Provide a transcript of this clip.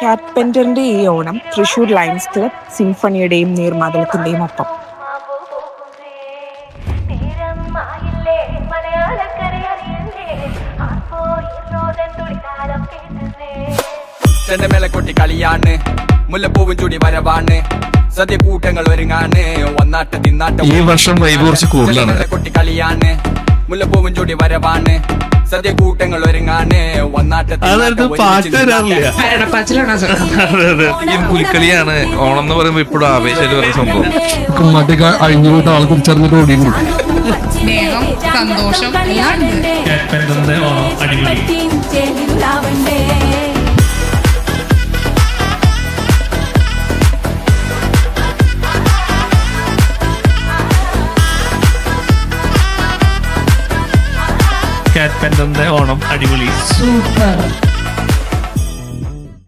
കാറ്റ്പെൻറ്ററിന്റെ ഈ Onam Thrissur lions club സിംഫണിയുടെയും നീർമാതളത്തിന്റെയും ഒപ്പം. ചെണ്ടമേളക്കൊട്ടി കളിയാണ്, മുല്ലപ്പൂവും ചൂടി വരവാണ്, സദ്യ കൂട്ടങ്ങൾ ഒരുങ്ങാണ്, ഒന്നാട്ട തിന്നാട്ടം. ഈ വർഷം വൈബ് കുറച്ച് കൂടുതലാണ്. കൊട്ടി കളിയാണ്, മുല്ലപ്പൂവും ചൂടി വരവാണ്, സദ്യ കൂട്ടങ്ങൾ ഒരുങ്ങാണ്, ഒന്നാട്ട പാട്ട് വരാറില്ല. ഈ പുലിക്കളിയാണ് ഓണം എന്ന് പറയുമ്പോ ഇപ്പോഴും ആവേശം വരുന്ന സംഭവം. കുമ്മാട്ടിക്ക് അഴിഞ്ഞു പോയിട്ട് ആളെ തിരിച്ചറിഞ്ഞിട്ട് ഓടിയും സ്നേഹം, സന്തോഷം എല്ലാം കാറ്റ്പെൻറ്ററിന്റെ ഓണം അടിപൊളി, സൂപ്പർ.